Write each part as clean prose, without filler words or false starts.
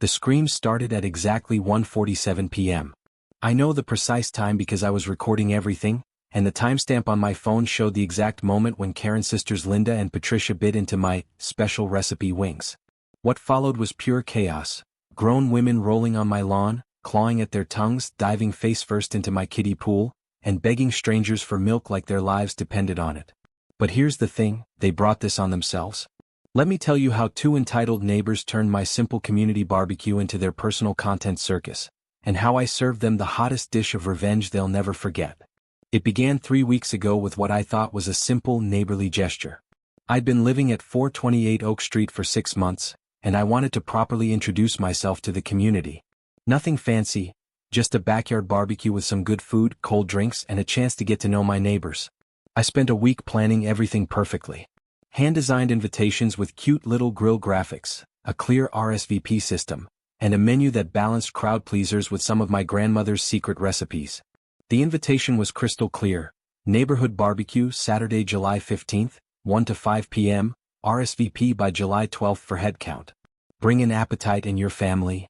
The screams started at exactly 1:47 p.m. I know the precise time because I was recording everything, and the timestamp on my phone showed the exact moment when Karen's sisters Linda and Patricia bit into my special recipe wings. What followed was pure chaos. Grown women rolling on my lawn, clawing at their tongues, diving face-first into my kiddie pool, and begging strangers for milk like their lives depended on it. But here's the thing, they brought this on themselves. Let me tell you how two entitled neighbors turned my simple community barbecue into their personal content circus, and how I served them the hottest dish of revenge they'll never forget. It began 3 weeks ago with what I thought was a simple neighborly gesture. I'd been living at 428 Oak Street for 6 months, and I wanted to properly introduce myself to the community. Nothing fancy, just a backyard barbecue with some good food, cold drinks, and a chance to get to know my neighbors. I spent a week planning everything perfectly. Hand-designed invitations with cute little grill graphics, a clear RSVP system, and a menu that balanced crowd pleasers with some of my grandmother's secret recipes. The invitation was crystal clear. Neighborhood barbecue, Saturday, July 15th, 1 to 5 p.m., RSVP by July 12th for headcount. Bring an appetite in your family.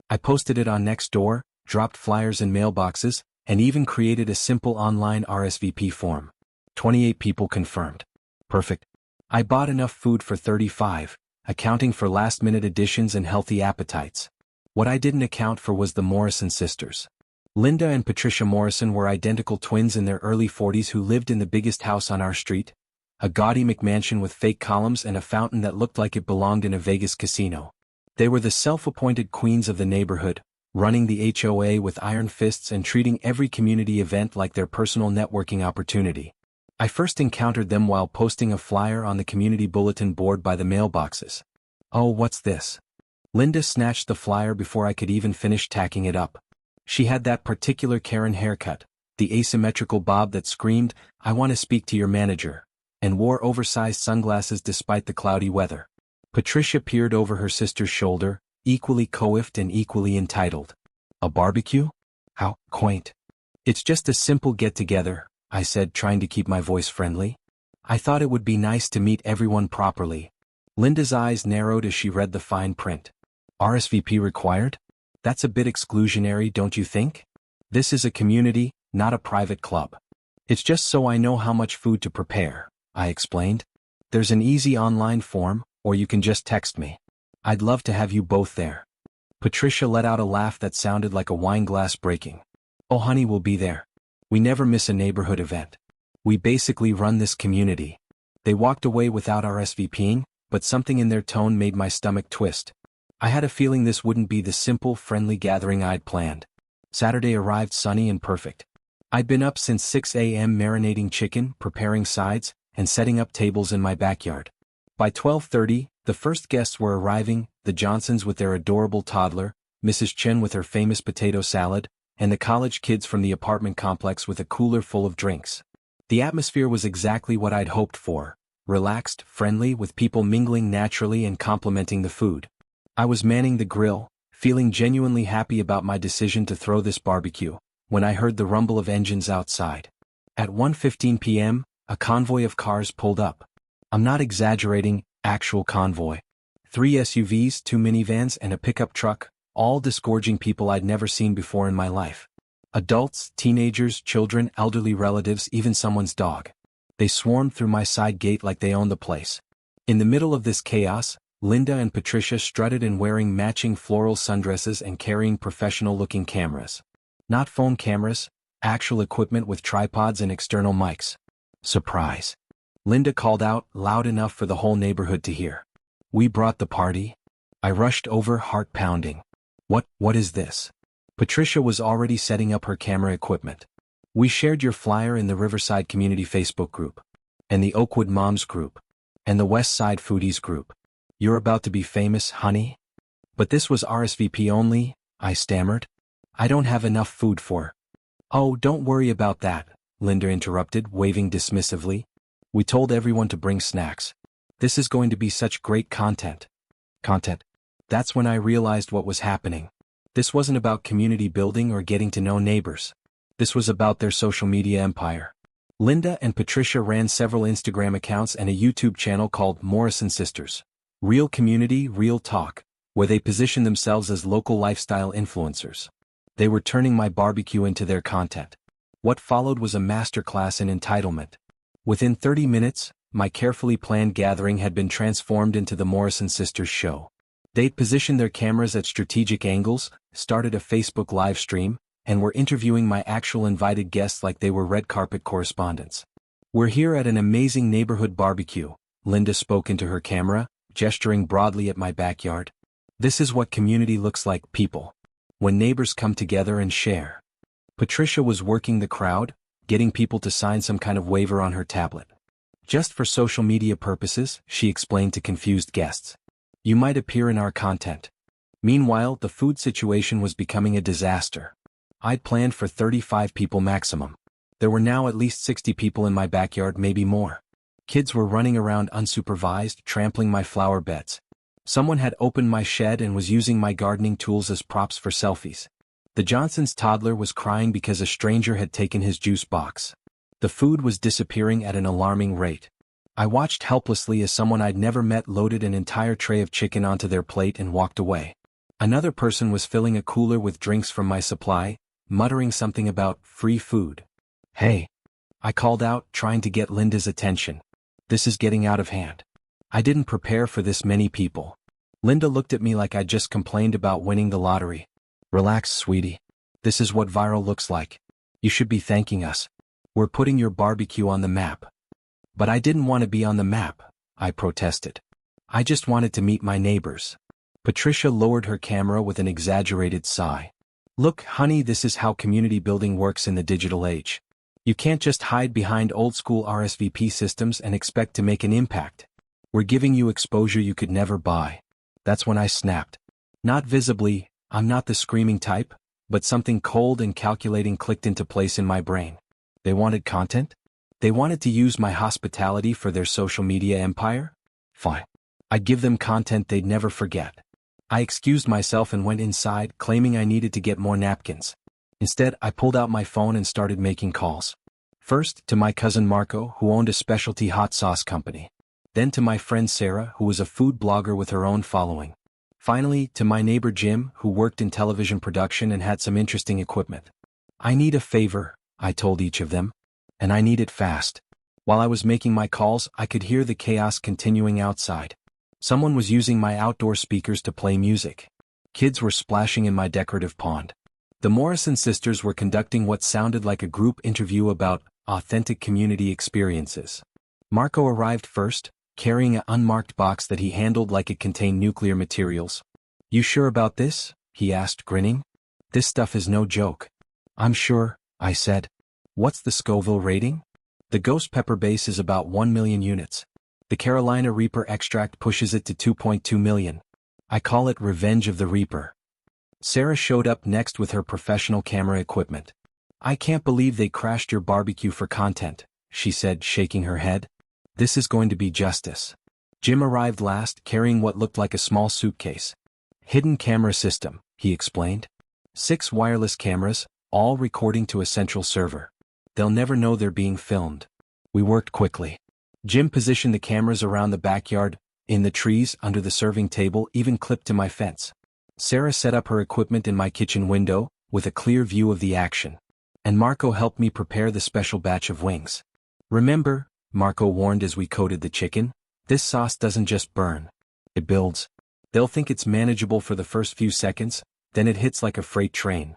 I posted it on Nextdoor, dropped flyers in mailboxes, and even created a simple online RSVP form. 28 people confirmed. Perfect. I bought enough food for 35, accounting for last-minute additions and healthy appetites. What I didn't account for was the Morrison sisters. Linda and Patricia Morrison were identical twins in their early 40s who lived in the biggest house on our street, a gaudy McMansion with fake columns and a fountain that looked like it belonged in a Vegas casino. They were the self-appointed queens of the neighborhood, running the HOA with iron fists and treating every community event like their personal networking opportunity. I first encountered them while posting a flyer on the community bulletin board by the mailboxes. Oh, what's this? Linda snatched the flyer before I could even finish tacking it up. She had that particular Karen haircut, the asymmetrical bob that screamed, "I want to speak to your manager," and wore oversized sunglasses despite the cloudy weather. Patricia peered over her sister's shoulder, equally coiffed and equally entitled. A barbecue? How quaint. It's just a simple get-together, I said, trying to keep my voice friendly. I thought it would be nice to meet everyone properly. Linda's eyes narrowed as she read the fine print. RSVP required? That's a bit exclusionary, don't you think? This is a community, not a private club. It's just so I know how much food to prepare, I explained. There's an easy online form, or you can just text me. I'd love to have you both there. Patricia let out a laugh that sounded like a wine glass breaking. Oh honey, we'll be there. We never miss a neighborhood event. We basically run this community. They walked away without RSVPing, but something in their tone made my stomach twist. I had a feeling this wouldn't be the simple, friendly gathering I'd planned. Saturday arrived sunny and perfect. I'd been up since 6 a.m. marinating chicken, preparing sides, and setting up tables in my backyard. By 12:30, the first guests were arriving, the Johnsons with their adorable toddler, Mrs. Chen with her famous potato salad, and the college kids from the apartment complex with a cooler full of drinks. The atmosphere was exactly what I'd hoped for, relaxed, friendly, with people mingling naturally and complimenting the food. I was manning the grill, feeling genuinely happy about my decision to throw this barbecue, when I heard the rumble of engines outside. At 1:15 p.m., a convoy of cars pulled up. I'm not exaggerating, actual convoy. 3 SUVs, 2 minivans, and a pickup truck, all disgorging people I'd never seen before in my life. Adults, teenagers, children, elderly relatives, even someone's dog. They swarmed through my side gate like they owned the place. In the middle of this chaos, Linda and Patricia strutted in wearing matching floral sundresses and carrying professional-looking cameras. Not phone cameras, actual equipment with tripods and external mics. Surprise. Linda called out, loud enough for the whole neighborhood to hear. We brought the party. I rushed over, heart pounding. What is this? Patricia was already setting up her camera equipment. We shared your flyer in the Riverside Community Facebook group, and the Oakwood Moms group, and the West Side Foodies group. You're about to be famous, honey? But this was RSVP only, I stammered. I don't have enough food for. Oh, don't worry about that, Linda interrupted, waving dismissively. We told everyone to bring snacks. This is going to be such great content. That's when I realized what was happening. This wasn't about community building or getting to know neighbors. This was about their social media empire. Linda and Patricia ran several Instagram accounts and a YouTube channel called Morrison Sisters. Real community, real talk, where they positioned themselves as local lifestyle influencers. They were turning my barbecue into their content. What followed was a masterclass in entitlement. Within 30 minutes, my carefully planned gathering had been transformed into the Morrison Sisters show. They'd positioned their cameras at strategic angles, started a Facebook live stream, and were interviewing my actual invited guests like they were red carpet correspondents. "We're here at an amazing neighborhood barbecue," Linda spoke into her camera, gesturing broadly at my backyard. "This is what community looks like, people. When neighbors come together and share." Patricia was working the crowd, getting people to sign some kind of waiver on her tablet. "Just for social media purposes," she explained to confused guests. "You might appear in our content." Meanwhile, the food situation was becoming a disaster. I'd planned for 35 people maximum. There were now at least 60 people in my backyard, maybe more. Kids were running around unsupervised, trampling my flower beds. Someone had opened my shed and was using my gardening tools as props for selfies. The Johnson's toddler was crying because a stranger had taken his juice box. The food was disappearing at an alarming rate. I watched helplessly as someone I'd never met loaded an entire tray of chicken onto their plate and walked away. Another person was filling a cooler with drinks from my supply, muttering something about free food. "Hey," I called out, trying to get Linda's attention. "This is getting out of hand. I didn't prepare for this many people." Linda looked at me like I'd just complained about winning the lottery. "Relax, sweetie. This is what viral looks like. You should be thanking us. We're putting your barbecue on the map." "But I didn't want to be on the map," I protested. "I just wanted to meet my neighbors." Patricia lowered her camera with an exaggerated sigh. "Look, honey, this is how community building works in the digital age. You can't just hide behind old-school RSVP systems and expect to make an impact. We're giving you exposure you could never buy." That's when I snapped. Not visibly, I'm not the screaming type, but something cold and calculating clicked into place in my brain. They wanted content? They wanted to use my hospitality for their social media empire? Fine. I'd give them content they'd never forget. I excused myself and went inside, claiming I needed to get more napkins. Instead, I pulled out my phone and started making calls. First, to my cousin Marco, who owned a specialty hot sauce company. Then to my friend Sarah, who was a food blogger with her own following. Finally, to my neighbor Jim, who worked in television production and had some interesting equipment. "I need a favor," I told each of them. "And I need it fast." While I was making my calls, I could hear the chaos continuing outside. Someone was using my outdoor speakers to play music. Kids were splashing in my decorative pond. The Morrison sisters were conducting what sounded like a group interview about authentic community experiences. Marco arrived first, carrying an unmarked box that he handled like it contained nuclear materials. "You sure about this?" he asked, grinning. "This stuff is no joke." "I'm sure," I said. "What's the Scoville rating?" "The ghost pepper base is about 1 million units. The Carolina Reaper extract pushes it to 2.2 million. I call it Revenge of the Reaper." Sarah showed up next with her professional camera equipment. "I can't believe they crashed your barbecue for content," she said, shaking her head. "This is going to be justice." Jim arrived last, carrying what looked like a small suitcase. "Hidden camera system," he explained. 6 wireless cameras, all recording to a central server. They'll never know they're being filmed. We worked quickly. Jim positioned the cameras around the backyard, in the trees, under the serving table, even clipped to my fence. Sarah set up her equipment in my kitchen window, with a clear view of the action. And Marco helped me prepare the special batch of wings. "Remember," Marco warned as we coated the chicken, "this sauce doesn't just burn. It builds. They'll think it's manageable for the first few seconds, then it hits like a freight train."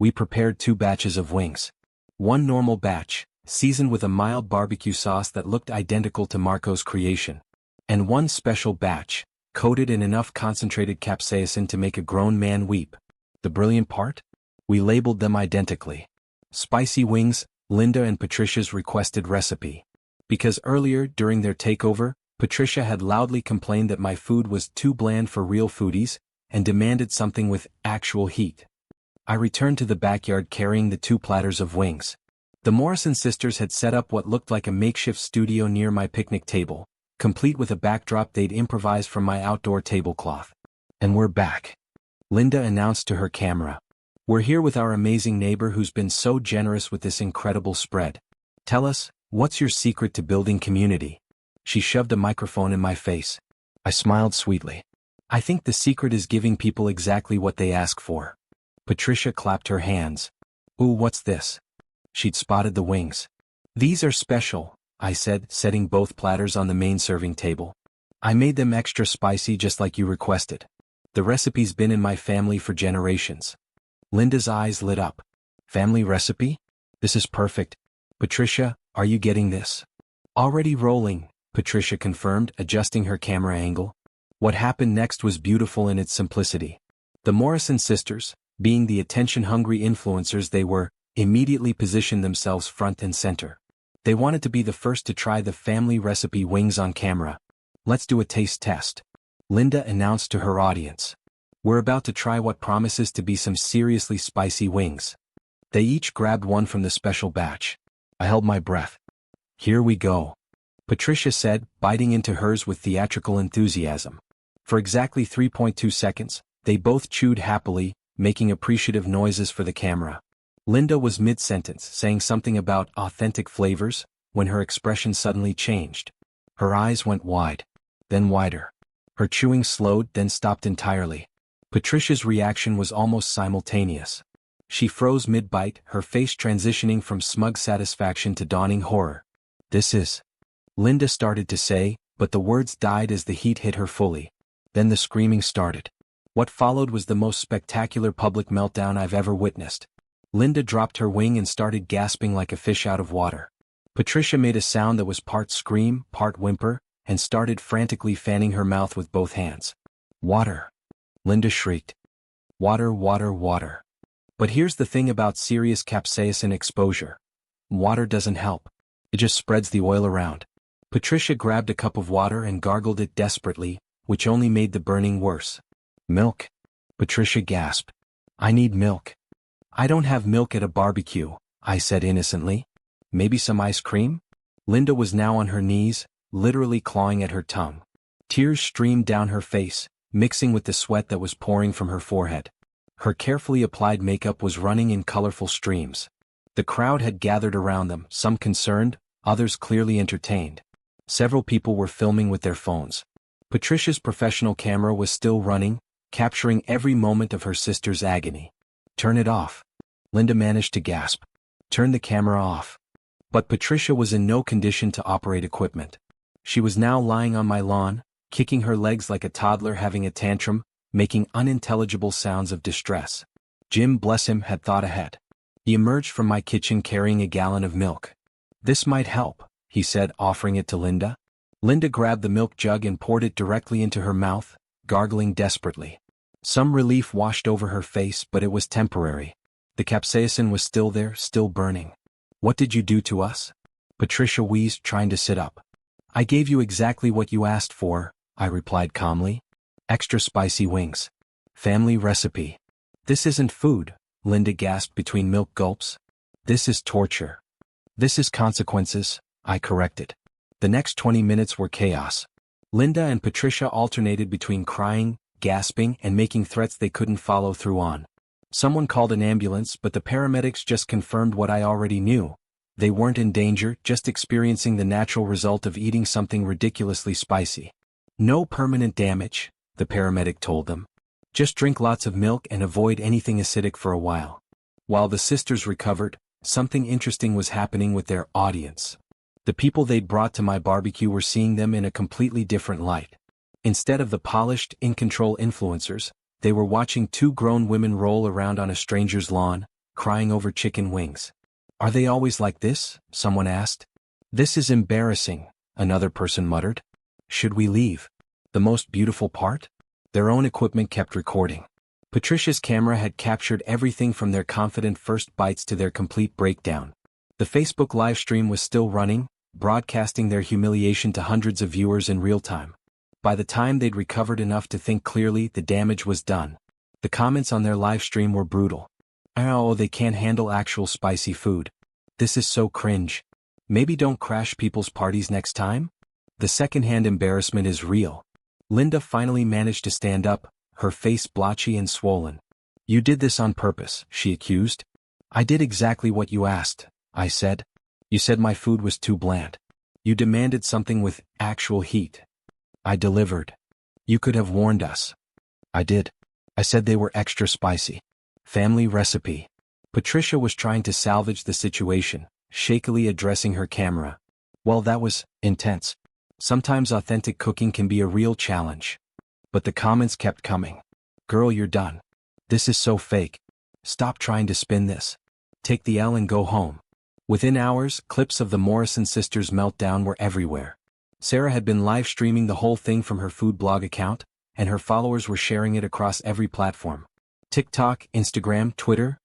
We prepared 2 batches of wings. One normal batch, seasoned with a mild barbecue sauce that looked identical to Marco's creation. And one special batch, coated in enough concentrated capsaicin to make a grown man weep. The brilliant part? We labeled them identically. Spicy wings, Linda and Patricia's requested recipe. Because earlier, during their takeover, Patricia had loudly complained that my food was too bland for real foodies, and demanded something with actual heat. I returned to the backyard carrying the 2 platters of wings. The Morrison sisters had set up what looked like a makeshift studio near my picnic table, complete with a backdrop they'd improvised from my outdoor tablecloth. "And we're back," Linda announced to her camera. "We're here with our amazing neighbor who's been so generous with this incredible spread. Tell us, what's your secret to building community?" She shoved a microphone in my face. I smiled sweetly. I think the secret is giving people exactly what they ask for. Patricia clapped her hands. Ooh, what's this? She'd spotted the wings. These are special, I said, setting both platters on the main serving table. I made them extra spicy just like you requested. The recipe's been in my family for generations. Linda's eyes lit up. Family recipe? This is perfect. Patricia, are you getting this? Already rolling, Patricia confirmed, adjusting her camera angle. What happened next was beautiful in its simplicity. The Morrison sisters, being the attention-hungry influencers they were, immediately positioned themselves front and center. They wanted to be the first to try the family recipe wings on camera. Let's do a taste test, Linda announced to her audience. We're about to try what promises to be some seriously spicy wings. They each grabbed one from the special batch. I held my breath. Here we go, Patricia said, biting into hers with theatrical enthusiasm. For exactly 3.2 seconds, they both chewed happily, making appreciative noises for the camera. Linda was mid-sentence, saying something about authentic flavors, when her expression suddenly changed. Her eyes went wide, then wider. Her chewing slowed, then stopped entirely. Patricia's reaction was almost simultaneous. She froze mid-bite, her face transitioning from smug satisfaction to dawning horror. This is... Linda started to say, but the words died as the heat hit her fully. Then the screaming started. What followed was the most spectacular public meltdown I've ever witnessed. Linda dropped her wing and started gasping like a fish out of water. Patricia made a sound that was part scream, part whimper, and started frantically fanning her mouth with both hands. Water! Linda shrieked. Water, water, water. But here's the thing about serious capsaicin exposure. Water doesn't help. It just spreads the oil around. Patricia grabbed a cup of water and gargled it desperately, which only made the burning worse. Milk? Patricia gasped. I need milk. I don't have milk at a barbecue, I said innocently. Maybe some ice cream? Linda was now on her knees, literally clawing at her tongue. Tears streamed down her face, mixing with the sweat that was pouring from her forehead. Her carefully applied makeup was running in colorful streams. The crowd had gathered around them, some concerned, others clearly entertained. Several people were filming with their phones. Patricia's professional camera was still running, capturing every moment of her sister's agony. Turn it off. Linda managed to gasp. Turn the camera off. But Patricia was in no condition to operate equipment. She was now lying on my lawn, kicking her legs like a toddler having a tantrum, making unintelligible sounds of distress. Jim, bless him, had thought ahead. He emerged from my kitchen carrying a gallon of milk. This might help, he said, offering it to Linda. Linda grabbed the milk jug and poured it directly into her mouth, gargling desperately. Some relief washed over her face, but it was temporary. The capsaicin was still there, still burning. What did you do to us? Patricia wheezed, trying to sit up. I gave you exactly what you asked for, I replied calmly. Extra spicy wings. Family recipe. This isn't food, Linda gasped between milk gulps. This is torture. This is consequences, I corrected. The next 20 minutes were chaos. Linda and Patricia alternated between crying, gasping, and making threats they couldn't follow through on. Someone called an ambulance, but the paramedics just confirmed what I already knew. They weren't in danger, just experiencing the natural result of eating something ridiculously spicy. No permanent damage, the paramedic told them. Just drink lots of milk and avoid anything acidic for a while. While the sisters recovered, something interesting was happening with their audience. The people they'd brought to my barbecue were seeing them in a completely different light. Instead of the polished, in-control influencers, they were watching two grown women roll around on a stranger's lawn, crying over chicken wings. Are they always like this? Someone asked. This is embarrassing, another person muttered. Should we leave? The most beautiful part? Their own equipment kept recording. Patricia's camera had captured everything from their confident first bites to their complete breakdown. The Facebook livestream was still running, broadcasting their humiliation to hundreds of viewers in real time. By the time they'd recovered enough to think clearly, the damage was done. The comments on their livestream were brutal. Oh, they can't handle actual spicy food. This is so cringe. Maybe don't crash people's parties next time? The secondhand embarrassment is real. Linda finally managed to stand up, her face blotchy and swollen. You did this on purpose, she accused. I did exactly what you asked, I said. You said my food was too bland. You demanded something with actual heat. I delivered. You could have warned us. I did. I said they were extra spicy. Family recipe. Patricia was trying to salvage the situation, shakily addressing her camera. Well, that was intense. Sometimes authentic cooking can be a real challenge. But the comments kept coming. Girl, you're done. This is so fake. Stop trying to spin this. Take the L and go home. Within hours, clips of the Morrison sisters' meltdown were everywhere. Sarah had been live streaming the whole thing from her food blog account, and her followers were sharing it across every platform. TikTok, Instagram, Twitter.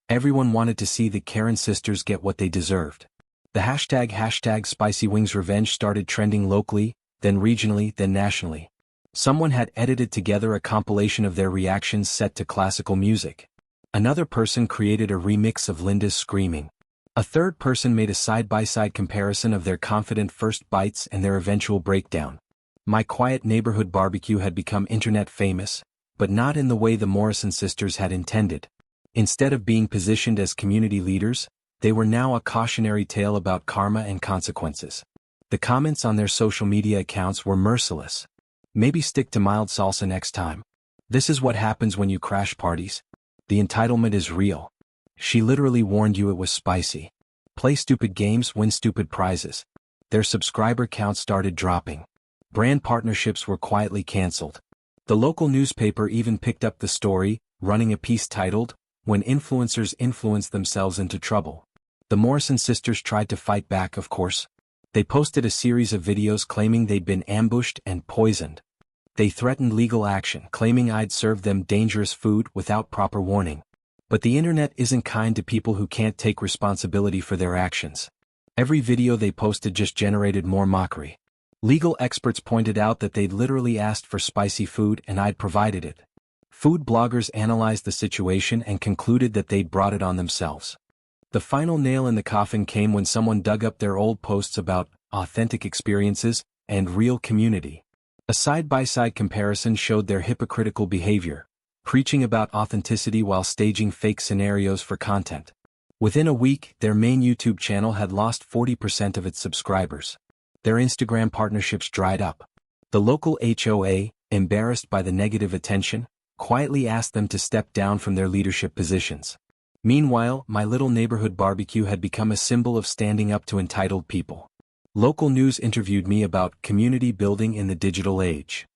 Everyone wanted to see the Karen sisters get what they deserved. The hashtag #SpicyWingsRevenge started trending locally, then regionally, then nationally. Someone had edited together a compilation of their reactions set to classical music. Another person created a remix of Linda's screaming. A third person made a side-by-side comparison of their confident first bites and their eventual breakdown. My Quiet Neighborhood Barbecue had become internet famous, but not in the way the Morrison sisters had intended. Instead of being positioned as community leaders, they were now a cautionary tale about karma and consequences. The comments on their social media accounts were merciless. Maybe stick to mild salsa next time. This is what happens when you crash parties. The entitlement is real. She literally warned you it was spicy. Play stupid games, win stupid prizes. Their subscriber count started dropping. Brand partnerships were quietly canceled. The local newspaper even picked up the story, running a piece titled, "When Influencers Influence Themselves into Trouble." The Morrison sisters tried to fight back, of course. They posted a series of videos claiming they'd been ambushed and poisoned. They threatened legal action, claiming I'd served them dangerous food without proper warning. But the internet isn't kind to people who can't take responsibility for their actions. Every video they posted just generated more mockery. Legal experts pointed out that they'd literally asked for spicy food and I'd provided it. Food bloggers analyzed the situation and concluded that they'd brought it on themselves. The final nail in the coffin came when someone dug up their old posts about authentic experiences and real community. A side-by-side comparison showed their hypocritical behavior, preaching about authenticity while staging fake scenarios for content. Within a week, their main YouTube channel had lost 40% of its subscribers. Their Instagram partnerships dried up. The local HOA, embarrassed by the negative attention, quietly asked them to step down from their leadership positions. Meanwhile, My Little Neighborhood Barbecue had become a symbol of standing up to entitled people. Local news interviewed me about community building in the digital age.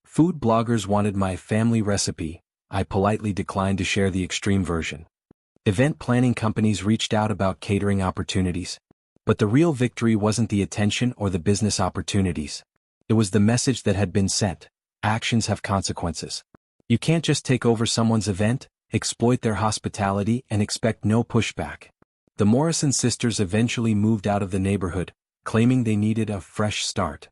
Food bloggers wanted my family recipe. I politely declined to share the extreme version. Event planning companies reached out about catering opportunities. But the real victory wasn't the attention or the business opportunities. It was the message that had been sent. Actions have consequences. You can't just take over someone's event, exploit their hospitality, and expect no pushback. The Morrison sisters eventually moved out of the neighborhood, claiming they needed a fresh start.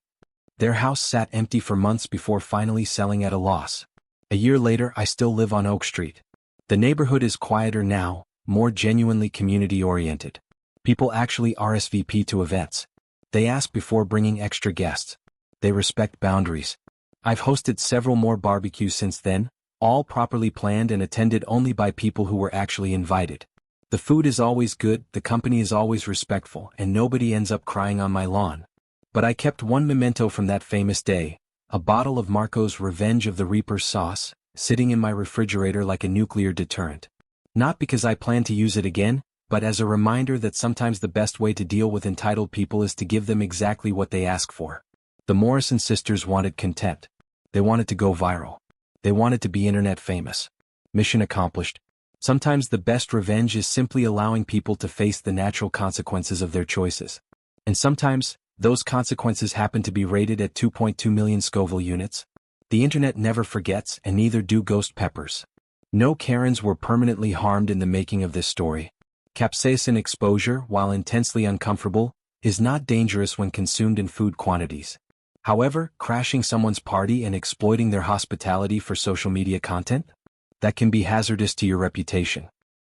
Their house sat empty for months before finally selling at a loss. A year later, I still live on Oak Street. The neighborhood is quieter now, more genuinely community-oriented. People actually RSVP to events. They ask before bringing extra guests. They respect boundaries. I've hosted several more barbecues since then, all properly planned and attended only by people who were actually invited. The food is always good, the company is always respectful, and nobody ends up crying on my lawn. But I kept one memento from that famous day, a bottle of Marco's Revenge of the Reaper sauce, sitting in my refrigerator like a nuclear deterrent. Not because I plan to use it again, but as a reminder that sometimes the best way to deal with entitled people is to give them exactly what they ask for. The Morrison sisters wanted content. They wanted to go viral. They wanted to be internet famous. Mission accomplished. Sometimes the best revenge is simply allowing people to face the natural consequences of their choices. And sometimes, those consequences happen to be rated at 2.2 million Scoville units. The internet never forgets, and neither do ghost peppers. No Karens were permanently harmed in the making of this story. Capsaicin exposure, while intensely uncomfortable, is not dangerous when consumed in food quantities. However, crashing someone's party and exploiting their hospitality for social media content? That can be hazardous to your reputation.